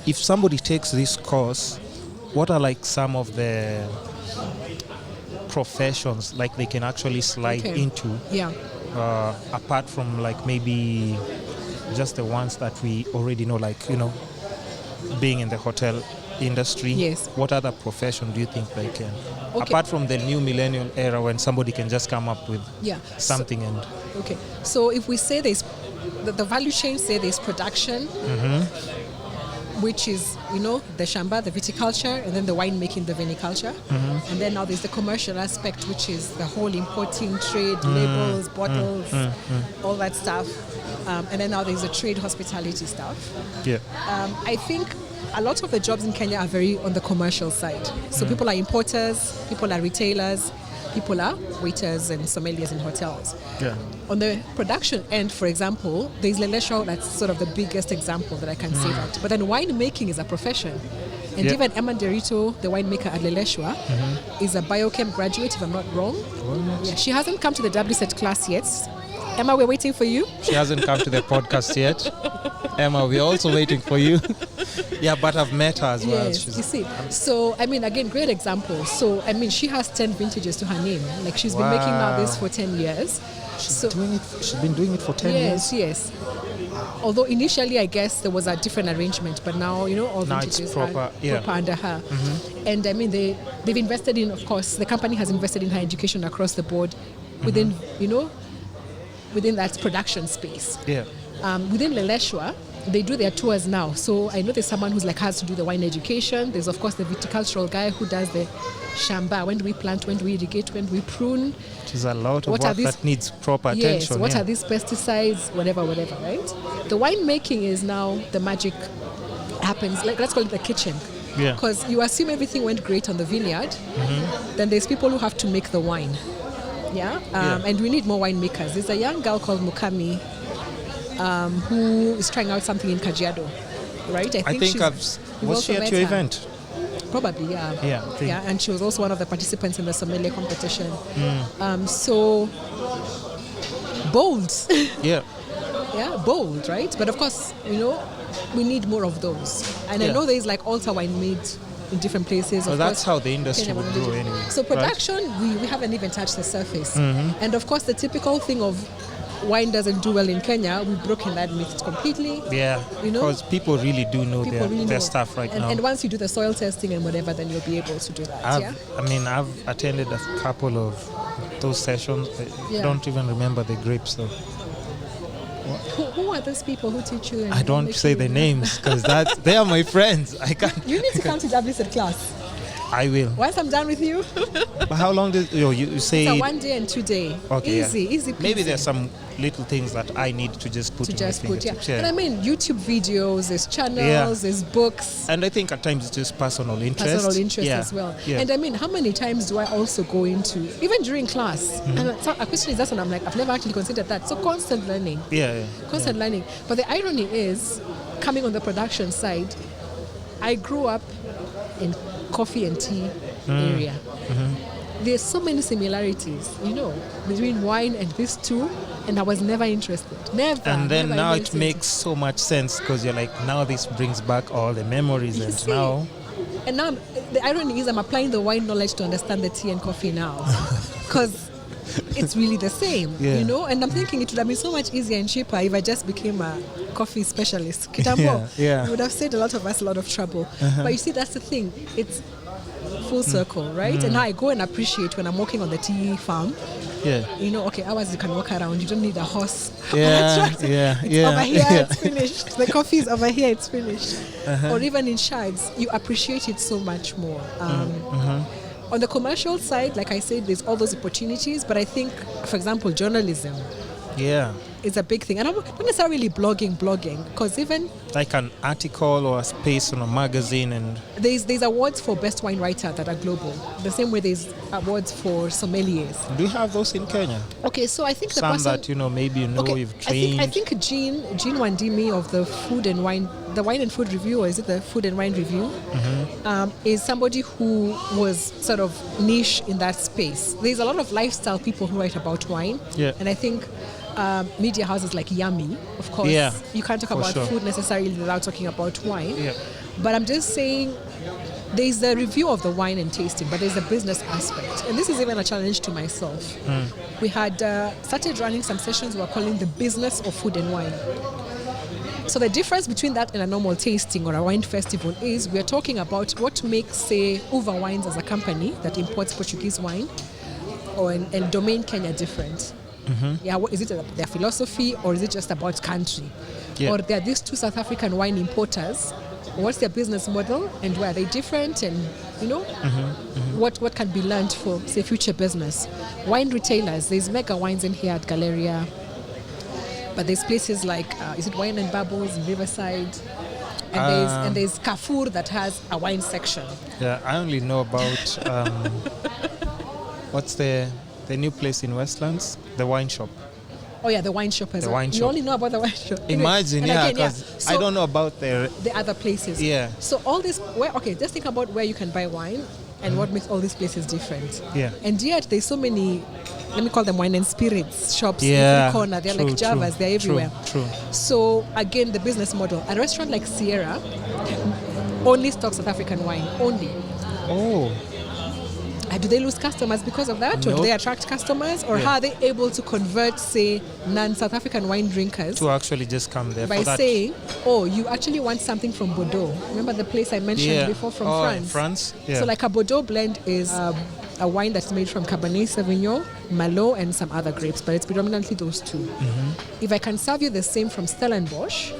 if somebody takes this course, what are like some of the professions like they can actually slide into? Yeah. Apart from like maybe just the ones that we already know, like, you know, being in the hotel industry. Yes. What other profession do you think they can? Apart from the new millennial era when somebody can just come up with something So if we say there's the value chain, say there's production, which is, you know, the shamba, the viticulture, and then the winemaking, the viniculture. And then now there's the commercial aspect, which is the whole importing, trade, labels, bottles, all that stuff. And then now there's the trade hospitality stuff. Yeah. I think a lot of the jobs in Kenya are very on the commercial side. So people are importers, people are retailers, people are waiters and sommeliers in hotels. Yeah. On the production end, for example, there's Lelesho, that's sort of the biggest example that I can say that. But then winemaking is a profession. And even Emma Derito, the winemaker at Leleshwa, is a biochem graduate, if I'm not wrong. Yeah, she hasn't come to the WSET class yet. Emma, we're waiting for you. She hasn't come to the podcast yet. Emma, we're also waiting for you. Yeah, but I've met her as well. Yes, you see. So, I mean, again, great example. So, I mean, she has 10 vintages to her name. Like, she's been making now this for 10 years. She's been doing it for 10 years? Yes. Although initially, I guess, there was a different arrangement, but now, you know, all vintages are proper under her. And, I mean, they've invested in, of course, the company has invested in her education across the board within, you know, within that production space. Yeah. Within Leleshwa, they do their tours now. So I know there's someone who's like has to do the wine education. There's of course the viticultural guy who does the shamba. When do we plant? When do we irrigate? When do we prune? Which is a lot of work that needs proper attention. Yes. What are these pesticides? Whatever, right? The winemaking is now the magic happens. Like let's call it the kitchen. Yeah. Because you assume everything went great on the vineyard. Then there's people who have to make the wine. And we need more winemakers. There's a young girl called Mukami who is trying out something in Kajiado, right? I think was she at your event? Probably, yeah. Yeah, and she was also one of the participants in the sommelier competition. So bold. Yeah, bold, right? But of course, you know, we need more of those. And I know there's like altar wine made in different places. Well, that's how the industry would grow anyway. So production, we haven't even touched the surface. And of course, the typical thing of wine doesn't do well in Kenya, we've broken that myth completely. Yeah, you know, because people really do know their stuff now. And once you do the soil testing and whatever, then you'll be able to do that. I've attended a couple of those sessions. I don't even remember the grapes though. Who are those people who teach you? I don't say the names because they are my friends. I can't. You need to come to WSET class. I will. Once I'm done with you. But how long did you say? It's a 1 day and 2 day. Okay, easy. Maybe there's some little things that I need to just put in my fingertips. And I mean, YouTube videos, there's channels, there's books. And I think at times it's just personal interest. As well. Yeah. And I mean, how many times do I also go into, even during class, and a question is that, and I'm like, I've never actually considered that. So constant learning. Constant learning. But the irony is, coming on the production side, I grew up in coffee and tea area. There's so many similarities, you know, between wine and these two, and I was never interested. And then now it makes so much sense because you're like, now this brings back all the memories. And now the irony is I'm applying the wine knowledge to understand the tea and coffee now because it's really the same, you know. And I'm thinking it would have been so much easier and cheaper if I just became a coffee specialist. Kitambo, it would have saved a lot of us a lot of trouble. But you see, that's the thing. It's full circle, right? And now I go and appreciate when I'm walking on the tea farm. You know, okay, hours you can walk around. You don't need a horse. Over here, it's finished. The coffee is over here, it's finished. Or even in shards, you appreciate it so much more. On the commercial side, like I said, there's all those opportunities, but I think, for example, journalism is a big thing. And I'm not necessarily blogging, because even like an article or a space on a magazine, and there's awards for best wine writer that are global. The same way there's awards for sommeliers. Do you have those in Kenya? Okay, so I think some the person that you've trained. I think Jean Wandimi of the Food and Wine, the Wine and Food Review, or is it the Food and Wine Review? Is somebody who was sort of niche in that space. There's a lot of lifestyle people who write about wine, and I think media houses like Yummy, of course. Yeah, You can't talk for about sure. food necessarily without talking about wine. Yeah. But I'm just saying there's the review of the wine and tasting, but there's the business aspect. And this is even a challenge to myself. We had started running some sessions we were calling the business of food and wine. So the difference between that and a normal tasting or a wine festival is we're talking about what makes, say, Uva Wines as a company that imports Portuguese wine and Domain Kenya different. Yeah, what, is it their philosophy or is it just about country? Yeah. Or there are these two South African wine importers. What's their business model and where are they different? And, what can be learned for, say, future business? Wine retailers, there's Mega Wines in here at Galleria. But there's places like, is it Wine and Bubbles in Riverside? And there's Carrefour that has a wine section. Yeah, I only know about what's the new place in Westlands? The wine shop. Oh yeah, the wine shop as The well. wine You shop. only know about the wine shop. Imagine, And yeah, again, because I So don't know about the other places. Yeah. So all this, just think about where you can buy wine and what makes all these places different. Yeah. And yet there's so many, let me call them wine and spirits shops in Yeah, every corner. They're true, like Javas, they're true, everywhere. true. So again, the business model. A restaurant like Sierra only stocks South African wine, only. Oh, Do they lose customers because of that? Or Nope. do they attract customers? Or Yeah. how are they able to convert, say, non-South African wine drinkers to actually just come there by for that. saying, oh, you actually want something from Bordeaux. Remember the place I mentioned before from France? France? Yeah. So like a Bordeaux blend is a wine that's made from Cabernet Sauvignon, Merlot, and some other grapes, but it's predominantly those two. If I can serve you the same from Stellenbosch,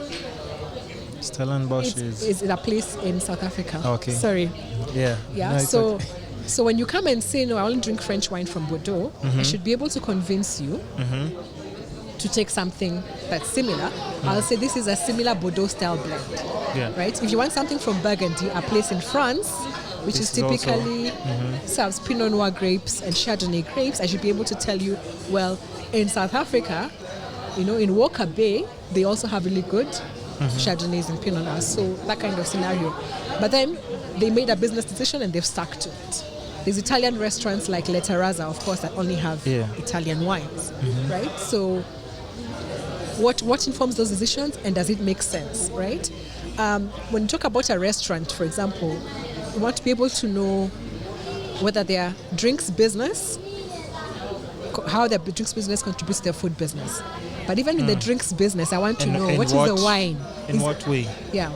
Stellenbosch it's a place in South Africa. Okay. Sorry. Yeah. Yeah. No, it's so, okay. so when you come and say, no, I only drink French wine from Bordeaux, I should be able to convince you to take something that's similar. I'll say this is a similar Bordeaux style blend. Yeah. Right? If you want something from Burgundy, a place in France, which This is is also- typically serves Pinot Noir grapes and Chardonnay grapes, I should be able to tell you, well, in South Africa, in Walker Bay, they also have really good Chardonnays and Pinot Noirs. So that kind of scenario. But then they made a business decision and they've stuck to it. There's Italian restaurants like Le Terrazza, of course, that only have Italian wines, right? So what informs those decisions and does it make sense, right? When you talk about a restaurant, for example, you want to be able to know whether their drinks business, how their drinks business contributes to their food business. But even in the drinks business, I want to know what is the wine. In what way? Yeah,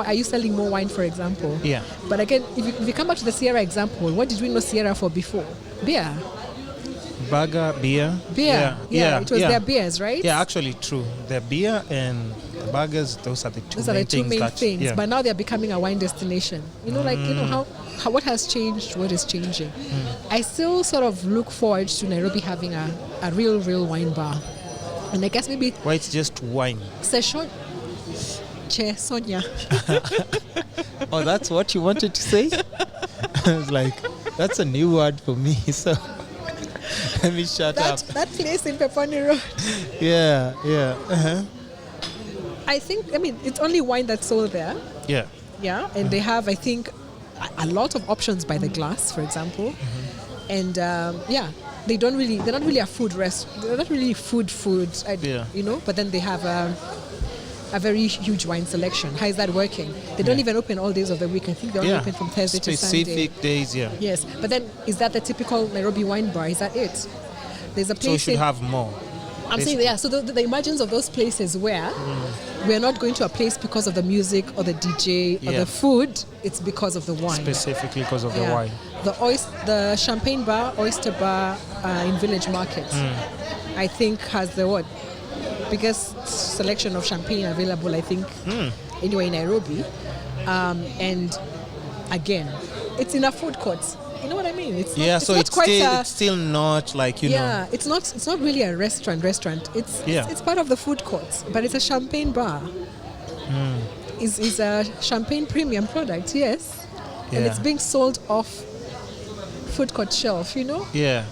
are you selling more wine, for example? Yeah. But again, if you come back to the Sierra example, what did we know Sierra for before? Beer. Burger, beer. Beer. Yeah. It was their beers, right? Yeah, actually true. The beer and the burgers, those are the two Those are main the two things. main things. Yeah. But now they're becoming a wine destination. How what has changed, what is changing. I still sort of look forward to Nairobi having a real wine bar. And I guess maybe Why it's just wine? session. Che Sonia. Oh, that's what you wanted to say? I was like, that's a new word for me. So let me shut up. That place in Peponi Road. Yeah. Uh-huh. I think, it's only wine that's sold there. Yeah. Yeah, and they have, I think, a lot of options by the glass, for example. And they're not really a food they're not really food. But then they have a very huge wine selection. How is that working? They don't even open all days of the week. I think they only open from Thursday to Sunday. Specific days, yeah. Yes, but then is that the typical Nairobi wine bar? Is that it? There's a place So you should have more. I'm saying, yeah, so the imagines of those places where we're not going to a place because of the music or the DJ or the food, it's because of the wine. Specifically because of the wine. The champagne bar, oyster bar in Village Market, I think has the biggest selection of champagne available, I think, anyway in Nairobi. And again, it's in a food court. You know what I mean? It's still not like know. Yeah, it's not really a restaurant. It's part of the food court, but it's a champagne bar. It's a champagne premium product, yes, and it's being sold off food court shelf. Yeah.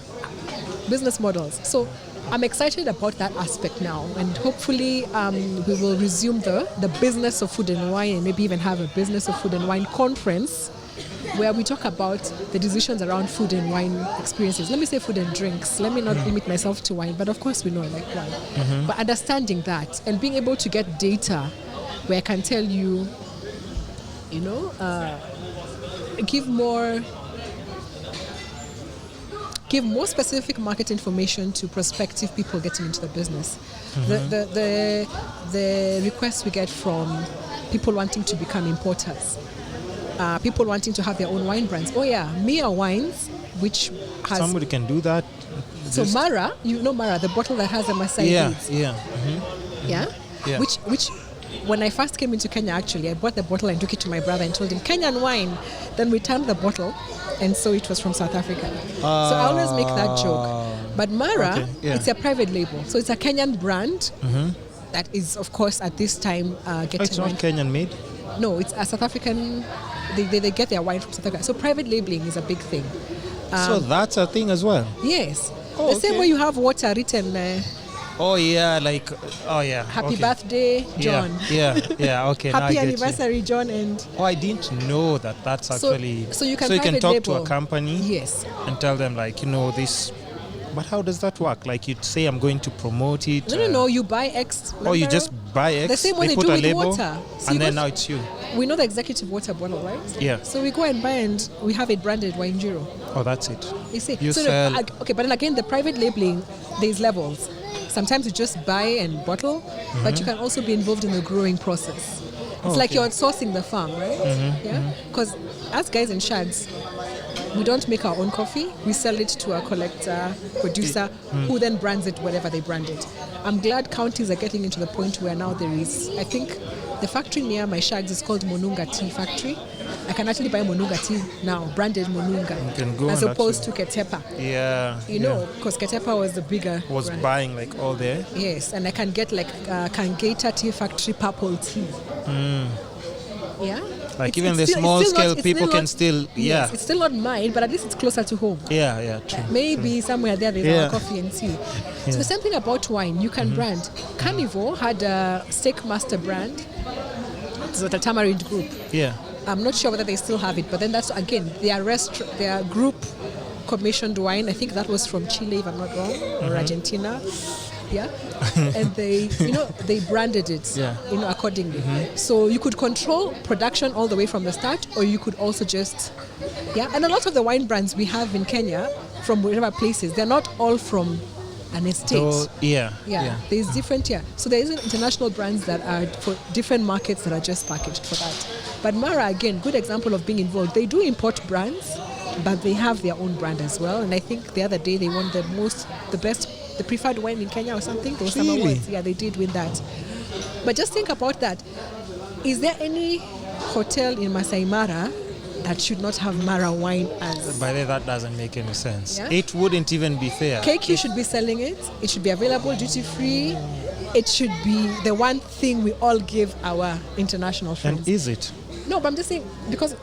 Business models. So I'm excited about that aspect now, and hopefully we will resume the business of food and wine, and maybe even have a business of food and wine conference where we talk about the decisions around food and wine experiences. Let me say food and drinks. Let me not limit myself to wine, but of course we know I like wine. But understanding that and being able to get data where I can tell you, give more specific market information to prospective people getting into the business. The requests we get from people wanting to become importers, people wanting to have their own wine brands. Oh yeah, Mia Wines, which has... Somebody can do that. So Mara, Mara, the bottle that has the Maasai beads. Yeah. Which when I first came into Kenya, actually, I bought the bottle and took it to my brother and told him, Kenyan wine. Then we turned the bottle and so it was from South Africa. So I always make that joke. But Mara, it's a private label. So it's a Kenyan brand that is, of course, at this time getting... It's not Kenyan made? No, it's a South African... They get their wine from South Africa. So private labeling is a big thing. So that's a thing as well? Yes. The same way you have water written... Happy birthday, John. Okay. Happy anniversary, John. And I didn't know that. That's actually... So you can talk label. to a company yes, and tell them, like, this... But how does that work? Like, you'd say, I'm going to promote it. No. You buy X. Remember? You just buy X. The same way they put do a with label, water. And then now it's you. We know the executive water bottle, right? Yeah. So we go and buy and we have it branded Wine Giro. Oh, that's it. You see? You sell... Okay, but then again, the private labeling, there's levels. Sometimes you just buy and bottle, but you can also be involved in the growing process. It's like you're sourcing the farm, right? Because as guys in Shads, we don't make our own coffee. We sell it to a collector, producer, who then brands it whatever they brand it. I'm glad counties are getting into the point where now there is, I think, the factory near my Shags is called Monunga Tea Factory. I can actually buy Monunga tea now, branded Monunga, as opposed to Ketepa. Yeah. Because Ketepa was the bigger brand. Buying like all there. Yes, and I can get like Kangeta Tea Factory purple tea. Yeah. Like even the small scale people can still, Yes, it's still not mine, but at least it's closer to home. Yeah, true. Maybe somewhere there there's our coffee and tea. So the same thing about wine, you can brand. Carnivore had a Steak Master brand. It's a Tamarind Group. Yeah. I'm not sure whether they still have it, but then that's, again, their group commissioned wine. I think that was from Chile, if I'm not wrong, or Argentina. Yeah. And they branded it, accordingly. So you could control production all the way from the start, or you could also just, And a lot of the wine brands we have in Kenya, from whatever places, they're not all from an estate. So, There's different, So there is international brands that are for different markets that are just packaged for that. But Mara, again, good example of being involved. They do import brands, but they have their own brand as well. And I think the other day they won the preferred wine in Kenya or something. There were some awards. Yeah, they did win that. But just think about that. Is there any hotel in Masai Mara that should not have Mara wine as... By the way, that doesn't make any sense. Yeah? It wouldn't even be fair. KQ should be selling it. It should be available duty-free. It should be the one thing we all give our international friends. And is it? No, but I'm just saying, because...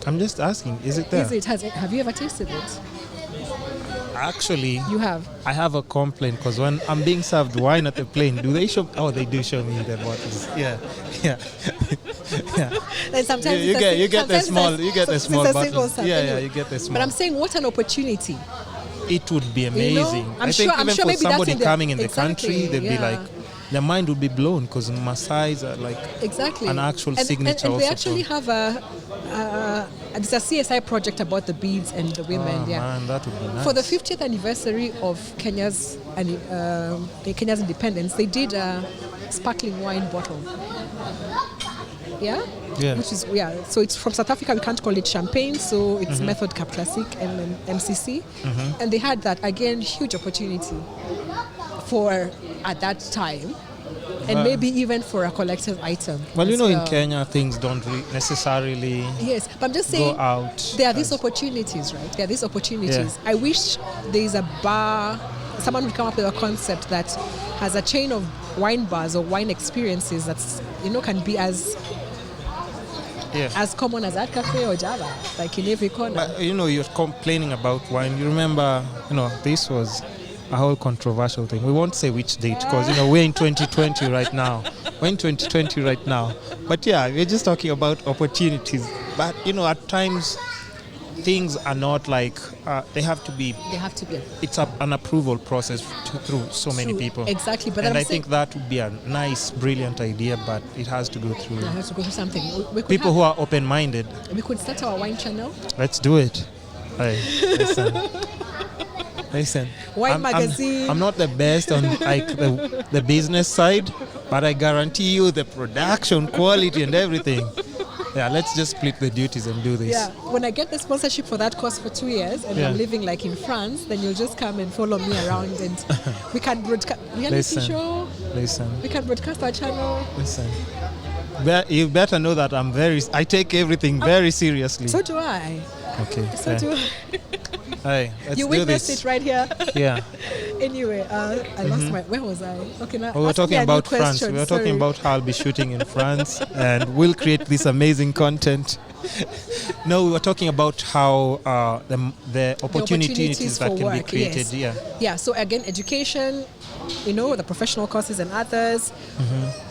I'm just asking, is it there? Have you ever tasted it? Actually, you have. I have a complaint because when I'm being served wine at the plane, do they show? Oh, they do show me the bottles. Yeah. And sometimes you get the small bottles. Yeah, you get the small. But I'm saying, what an opportunity! It would be amazing. I'm I think sure, even for somebody coming in the country, they'd be like, their mind would be blown because Maasais are like an actual signature. And they actually have it's a CSI project about the beads and the women. Man, that would be nice. For the 50th anniversary of Kenya's independence, they did a sparkling wine bottle. Yeah. Which is so it's from South Africa. We can't call it champagne, so it's Method Cap Classic and MCC, and they had that again, huge opportunity for at that time. And maybe even for a collective item. Well, in Kenya, things don't necessarily but I'm just saying, go out. There are these opportunities, right? There are these opportunities. I wish there's a bar, someone would come up with a concept that has a chain of wine bars or wine experiences that's, can be as common as Art Cafe or Java, like in every corner. But, you're complaining about wine. You remember, this was a whole controversial thing. We won't say which date because we're in 2020 right now. But we're just talking about opportunities. but at times things are not like they have to be. It's an approval process through so many people. Exactly, but and I think that would be a nice, brilliant idea, but it has to go through. It has to go through something. People who are open-minded. We could start our wine channel. Let's do it. Hey, listen. Wine magazine. I'm not the best on like the business side, but I guarantee you the production quality and everything. Yeah, let's just split the duties and do this. Yeah, when I get the sponsorship for that course for 2 years and I'm living like in France, then you'll just come and follow me around and we can broadcast reality show. Listen. We can broadcast our channel. Listen. You better know that I take everything very seriously. So do I. Okay. So do I. Hey, let's you do witnessed this. It right here. Yeah. Anyway, I lost where was I? Okay, now we were talking about France. We were talking about how I'll be shooting in France and we'll create this amazing content. No, we were talking about how the opportunities that can be created. Yes. Yeah. So again, education, the professional courses and others,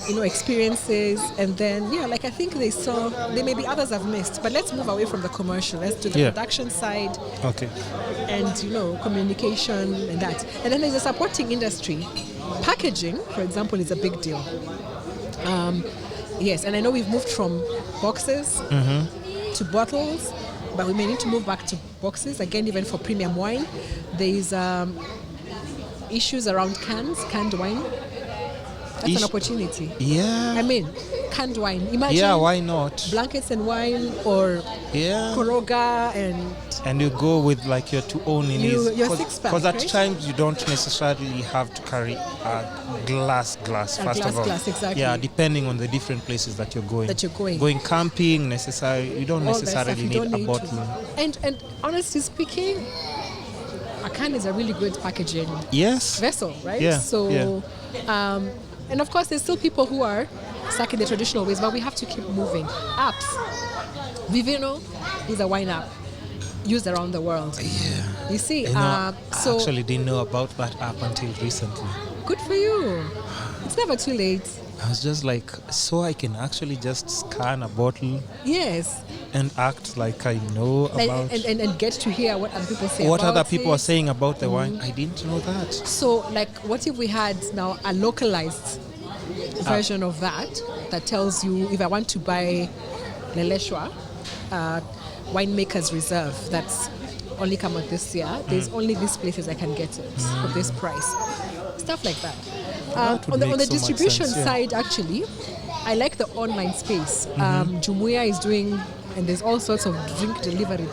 experiences, and then like I think there may be others I've missed, but let's move away from the commercial. Let's do the production side. Okay. And communication and that, and then there's a supporting industry. Packaging, for example, is a big deal. Yes, and I know we've moved from boxes to bottles, but we may need to move back to boxes again, even for premium wine. There's issues around canned wine. That's an opportunity. Yeah. I mean, canned wine. Imagine. Yeah, why not? Blankets and wine, or Koroga and you go with like your two own your 6-pack. Because at times you don't necessarily have to carry a glass. First of all, exactly. Yeah, depending on the different places that you're going. Going camping, you don't necessarily need a bottle. And honestly speaking, a can is a really good packaging vessel, right? Yeah. So, and of course, there's still people who are stuck in the traditional ways, but we have to keep moving. Apps. Vivino is a wine app used around the world. Yeah. You see, I actually didn't know about that app until recently. Good for you. It's never too late. I was just like, so I can actually just scan a bottle. Yes. And act like I know about... And get to hear what other people say what about other people are saying about the wine. I didn't know that. So, like, what if we had now a localized version of that tells you, if I want to buy Leleshwa, winemaker's reserve, that's only come out this year, there's only these places I can get it for this price. Stuff like that. On the distribution side, actually, I like the online space. Jumuiya is doing, and there's all sorts of drink delivery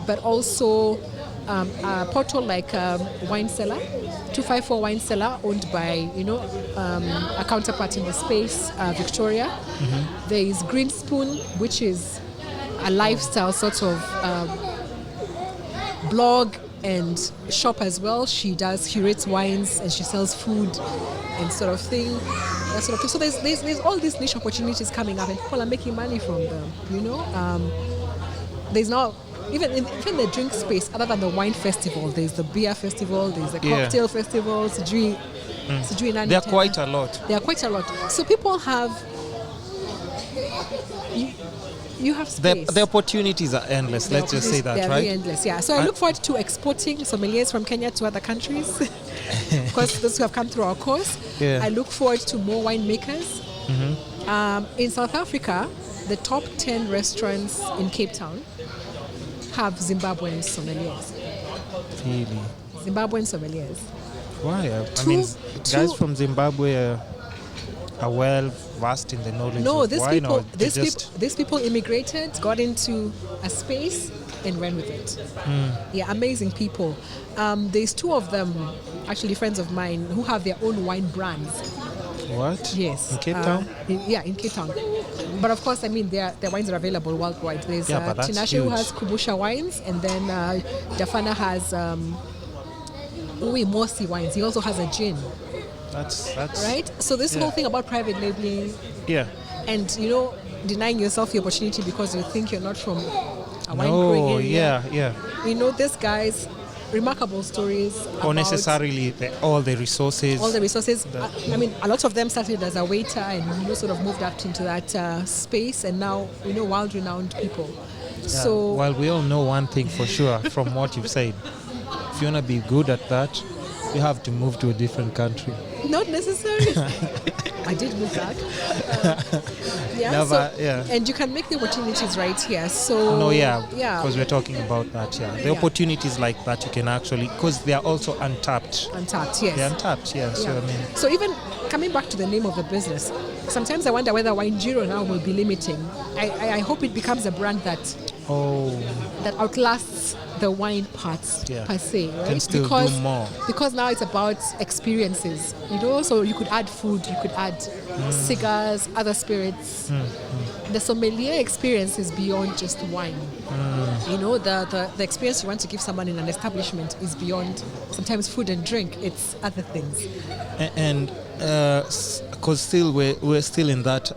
but also a portal like Wine Cellar, 254 Wine Cellar, owned by a counterpart in the space, Victoria. There is Green Spoon, which is a lifestyle sort of blog and shop as well. She curates wines and she sells food and sort of thing. That sort of thing. So there's all these niche opportunities coming up, and people are making money from them. There's now even the drink space, other than the wine festival, there's the beer festival, there's the cocktail festival. There are quite a lot. There are quite a lot. So people have. You have space. The opportunities are endless. Let's just say that, right? Very endless, yeah. So I look forward to exporting sommeliers from Kenya to other countries. Of course, those who have come through our course. Yeah. I look forward to more winemakers. In South Africa, the top 10 restaurants in Cape Town have Zimbabwean sommeliers. Really? Zimbabwean sommeliers. Why? Guys from Zimbabwe are well versed in the knowledge. No, these people immigrated, got into a space, and ran with it. Yeah, amazing people. There's two of them, actually friends of mine, who have their own wine brands. What? Yes. In Cape Town? In Cape Town. But of course, their wines are available worldwide. There's Tinashe, who has Kubusha wines, and then Jafana has Mosi wines. He also has a gin. That's right. So this whole thing about private labeling, and denying yourself the opportunity because you think you're not from a wine growing area. Yeah. These guys remarkable stories. Or necessarily all the resources. All the resources. I mean, a lot of them started as a waiter and sort of moved up into that space, and now world-renowned people. Yeah. So, well, we all know one thing for sure from what you've said. If you want to be good at that, you have to move to a different country. Not necessarily. I did move back. And you can make the opportunities right here. So because we're talking about that. The opportunities like that you can actually, because they are also untapped. Untapped, yes. They're untapped, yeah. So even coming back to the name of the business, sometimes I wonder whether Wine Giro now will be limiting. I hope it becomes a brand that outlasts the wine parts per se, right? Can still do more. Because now it's about experiences, so you could add food, you could add cigars, other spirits. The sommelier experience is beyond just wine. The experience you want to give someone in an establishment is beyond sometimes food and drink, it's other things. And because still we're still in that